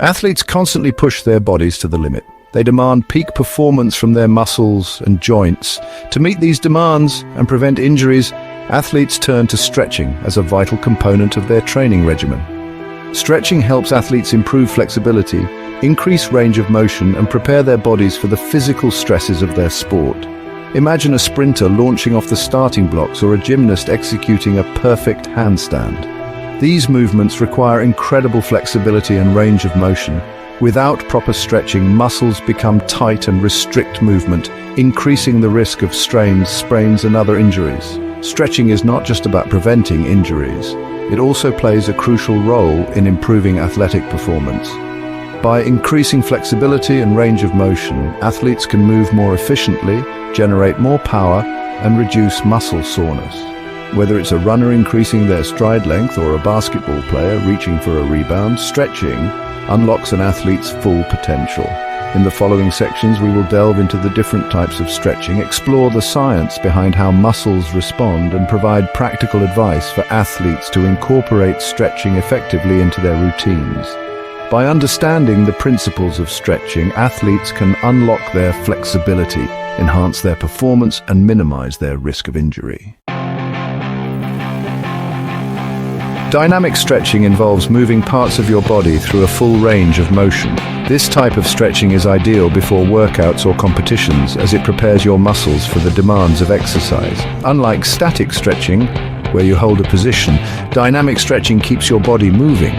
Athletes constantly push their bodies to the limit. They demand peak performance from their muscles and joints. To meet these demands and prevent injuries, athletes turn to stretching as a vital component of their training regimen. Stretching helps athletes improve flexibility, increase range of motion, and prepare their bodies for the physical stresses of their sport. Imagine a sprinter launching off the starting blocks or a gymnast executing a perfect handstand. These movements require incredible flexibility and range of motion. Without proper stretching, muscles become tight and restrict movement, increasing the risk of strains, sprains, and other injuries. Stretching is not just about preventing injuries. It also plays a crucial role in improving athletic performance. By increasing flexibility and range of motion, athletes can move more efficiently, generate more power, and reduce muscle soreness. Whether it's a runner increasing their stride length or a basketball player reaching for a rebound, stretching unlocks an athlete's full potential. In the following sections, we will delve into the different types of stretching, explore the science behind how muscles respond, and provide practical advice for athletes to incorporate stretching effectively into their routines. By understanding the principles of stretching, athletes can unlock their flexibility, enhance their performance, and minimize their risk of injury. Dynamic stretching involves moving parts of your body through a full range of motion. This type of stretching is ideal before workouts or competitions, as it prepares your muscles for the demands of exercise. Unlike static stretching, where you hold a position, dynamic stretching keeps your body moving,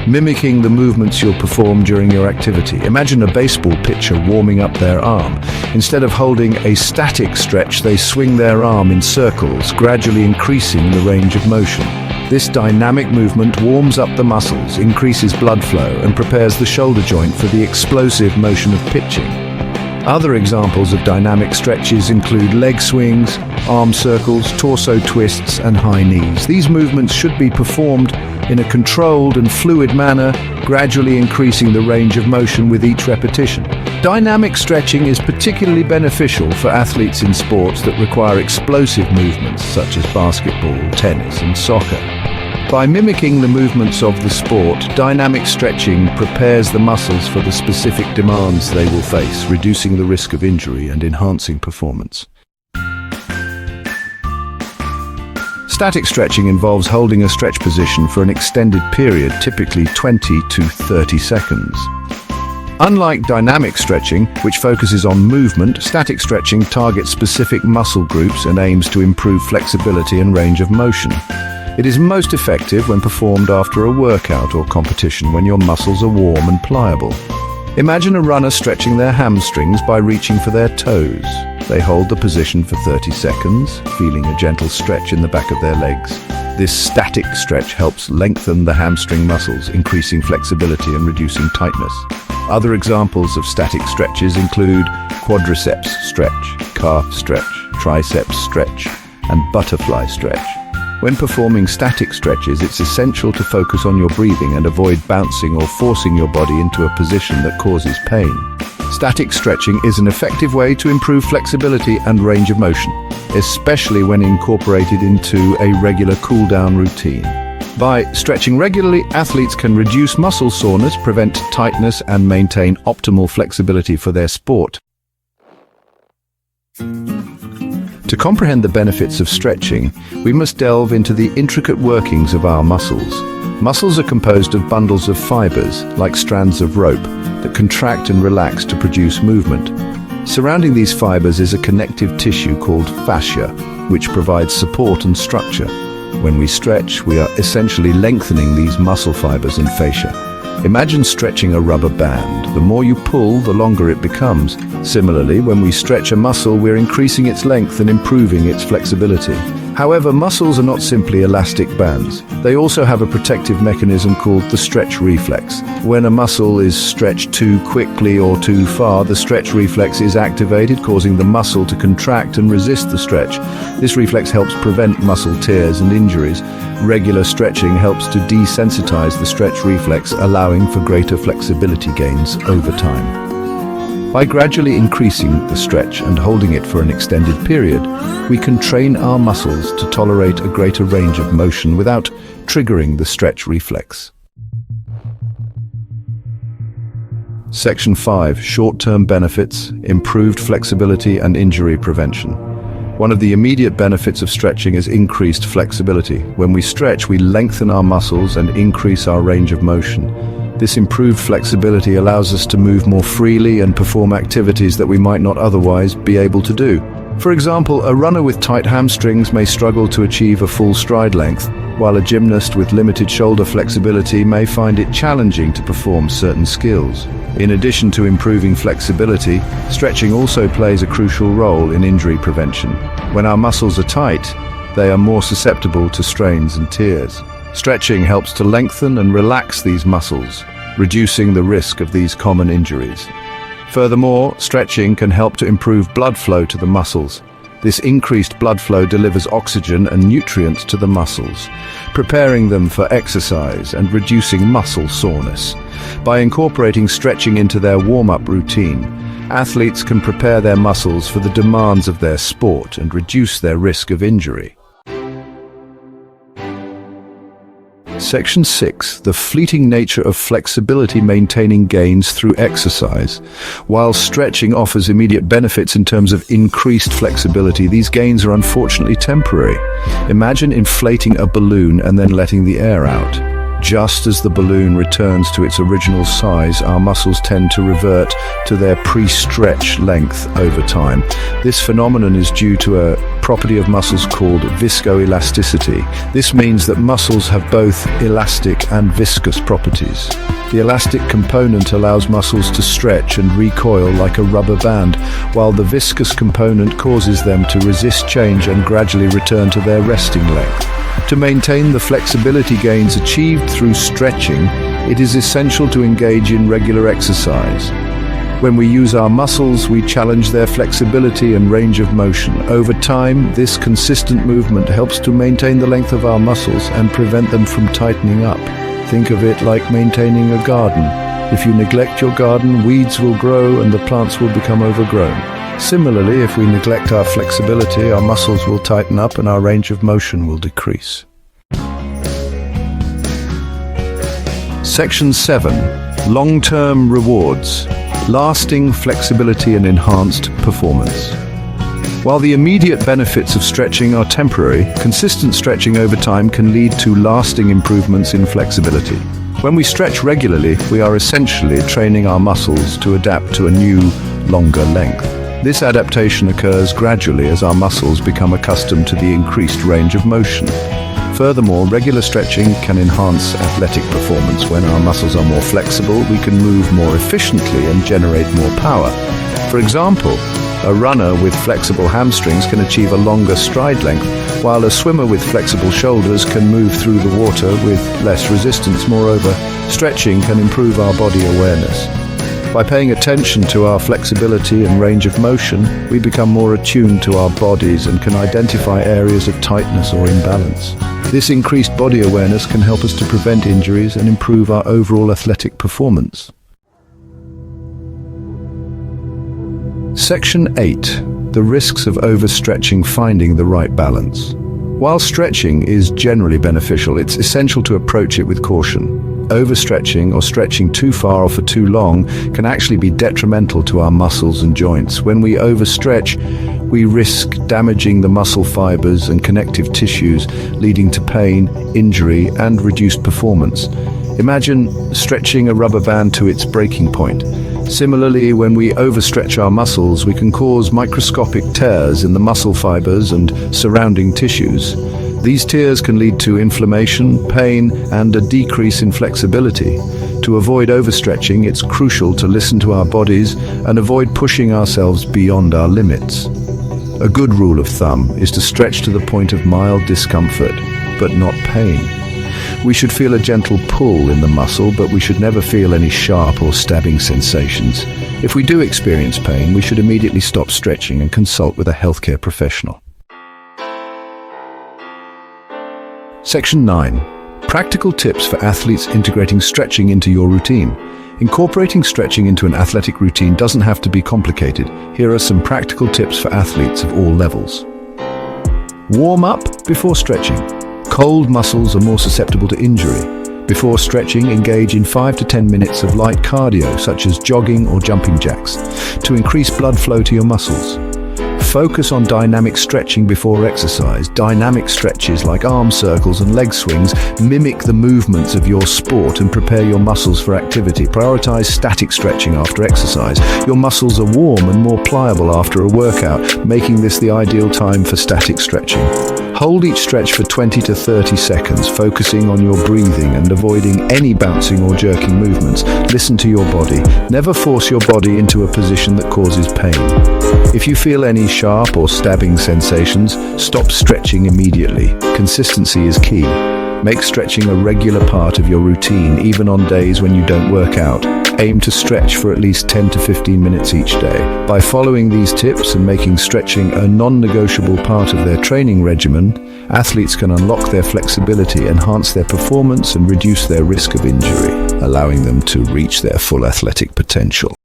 mimicking the movements you'll perform during your activity. Imagine a baseball pitcher warming up their arm. Instead of holding a static stretch, they swing their arm in circles, gradually increasing the range of motion. This dynamic movement warms up the muscles, increases blood flow, and prepares the shoulder joint for the explosive motion of pitching. Other examples of dynamic stretches include leg swings, arm circles, torso twists, and high knees. These movements should be performed in a controlled and fluid manner, gradually increasing the range of motion with each repetition. Dynamic stretching is particularly beneficial for athletes in sports that require explosive movements such as basketball, tennis, and soccer. By mimicking the movements of the sport, dynamic stretching prepares the muscles for the specific demands they will face, reducing the risk of injury and enhancing performance. Static stretching involves holding a stretch position for an extended period, typically 20 to 30 seconds. Unlike dynamic stretching, which focuses on movement, static stretching targets specific muscle groups and aims to improve flexibility and range of motion. It is most effective when performed after a workout or competition, when your muscles are warm and pliable. Imagine a runner stretching their hamstrings by reaching for their toes. They hold the position for 30 seconds, feeling a gentle stretch in the back of their legs. This static stretch helps lengthen the hamstring muscles, increasing flexibility and reducing tightness. Other examples of static stretches include quadriceps stretch, calf stretch, triceps stretch, and butterfly stretch. When performing static stretches, it's essential to focus on your breathing and avoid bouncing or forcing your body into a position that causes pain. Static stretching is an effective way to improve flexibility and range of motion, especially when incorporated into a regular cool-down routine. By stretching regularly, athletes can reduce muscle soreness, prevent tightness, and maintain optimal flexibility for their sport. To comprehend the benefits of stretching, we must delve into the intricate workings of our muscles. Muscles are composed of bundles of fibers, like strands of rope, that contract and relax to produce movement. Surrounding these fibers is a connective tissue called fascia, which provides support and structure. When we stretch, we are essentially lengthening these muscle fibers and fascia. Imagine stretching a rubber band. The more you pull, the longer it becomes. Similarly, when we stretch a muscle, we're increasing its length and improving its flexibility. However, muscles are not simply elastic bands. They also have a protective mechanism called the stretch reflex. When a muscle is stretched too quickly or too far, the stretch reflex is activated, causing the muscle to contract and resist the stretch. This reflex helps prevent muscle tears and injuries. Regular stretching helps to desensitize the stretch reflex, allowing for greater flexibility gains over time. By gradually increasing the stretch and holding it for an extended period, we can train our muscles to tolerate a greater range of motion without triggering the stretch reflex. Section 5. Short-term benefits, improved flexibility and injury prevention. One of the immediate benefits of stretching is increased flexibility. When we stretch, we lengthen our muscles and increase our range of motion. This improved flexibility allows us to move more freely and perform activities that we might not otherwise be able to do. For example, a runner with tight hamstrings may struggle to achieve a full stride length, while a gymnast with limited shoulder flexibility may find it challenging to perform certain skills. In addition to improving flexibility, stretching also plays a crucial role in injury prevention. When our muscles are tight, they are more susceptible to strains and tears. Stretching helps to lengthen and relax these muscles, reducing the risk of these common injuries. Furthermore, stretching can help to improve blood flow to the muscles. This increased blood flow delivers oxygen and nutrients to the muscles, preparing them for exercise and reducing muscle soreness. By incorporating stretching into their warm-up routine, athletes can prepare their muscles for the demands of their sport and reduce their risk of injury. Section 6. The fleeting nature of flexibility maintaining gains through exercise. While stretching offers immediate benefits in terms of increased flexibility, these gains are unfortunately temporary. Imagine inflating a balloon and then letting the air out. Just as the balloon returns to its original size, our muscles tend to revert to their pre-stretch length over time. This phenomenon is due to a property of muscles called viscoelasticity. This means that muscles have both elastic and viscous properties. The elastic component allows muscles to stretch and recoil like a rubber band, while the viscous component causes them to resist change and gradually return to their resting length. To maintain the flexibility gains achieved through stretching, it is essential to engage in regular exercise. When we use our muscles, we challenge their flexibility and range of motion. Over time, this consistent movement helps to maintain the length of our muscles and prevent them from tightening up. Think of it like maintaining a garden. If you neglect your garden, weeds will grow and the plants will become overgrown. Similarly, if we neglect our flexibility, our muscles will tighten up and our range of motion will decrease. Section 7. Long-term rewards, lasting flexibility and enhanced performance. While the immediate benefits of stretching are temporary, consistent stretching over time can lead to lasting improvements in flexibility. When we stretch regularly, we are essentially training our muscles to adapt to a new, longer length. This adaptation occurs gradually as our muscles become accustomed to the increased range of motion. Furthermore, regular stretching can enhance athletic performance. When our muscles are more flexible, we can move more efficiently and generate more power. For example, a runner with flexible hamstrings can achieve a longer stride length, while a swimmer with flexible shoulders can move through the water with less resistance. Moreover, stretching can improve our body awareness. By paying attention to our flexibility and range of motion, we become more attuned to our bodies and can identify areas of tightness or imbalance. This increased body awareness can help us to prevent injuries and improve our overall athletic performance. Section 8. The risks of overstretching, finding the right balance. While stretching is generally beneficial, it's essential to approach it with caution. Overstretching or stretching too far or for too long can actually be detrimental to our muscles and joints. When we overstretch, we risk damaging the muscle fibers and connective tissues, leading to pain, injury, and reduced performance. Imagine stretching a rubber band to its breaking point. Similarly, when we overstretch our muscles, we can cause microscopic tears in the muscle fibers and surrounding tissues. These tears can lead to inflammation, pain, and a decrease in flexibility. To avoid overstretching, it's crucial to listen to our bodies and avoid pushing ourselves beyond our limits. A good rule of thumb is to stretch to the point of mild discomfort, but not pain. We should feel a gentle pull in the muscle, but we should never feel any sharp or stabbing sensations. If we do experience pain, we should immediately stop stretching and consult with a healthcare professional. Section 9. Practical tips for athletes integrating stretching into your routine. Incorporating stretching into an athletic routine doesn't have to be complicated. Here are some practical tips for athletes of all levels. Warm up before stretching. Cold muscles are more susceptible to injury. Before stretching, engage in 5 to 10 minutes of light cardio, such as jogging or jumping jacks, to increase blood flow to your muscles. Focus on dynamic stretching before exercise. Dynamic stretches like arm circles and leg swings mimic the movements of your sport and prepare your muscles for activity. Prioritize static stretching after exercise. Your muscles are warm and more pliable after a workout, making this the ideal time for static stretching. Hold each stretch for 20 to 30 seconds, focusing on your breathing and avoiding any bouncing or jerking movements. Listen to your body. Never force your body into a position that causes pain. If you feel any sharp or stabbing sensations, stop stretching immediately. Consistency is key. Make stretching a regular part of your routine, even on days when you don't work out. Aim to stretch for at least 10 to 15 minutes each day. By following these tips and making stretching a non-negotiable part of their training regimen, athletes can unlock their flexibility, enhance their performance, and reduce their risk of injury, allowing them to reach their full athletic potential.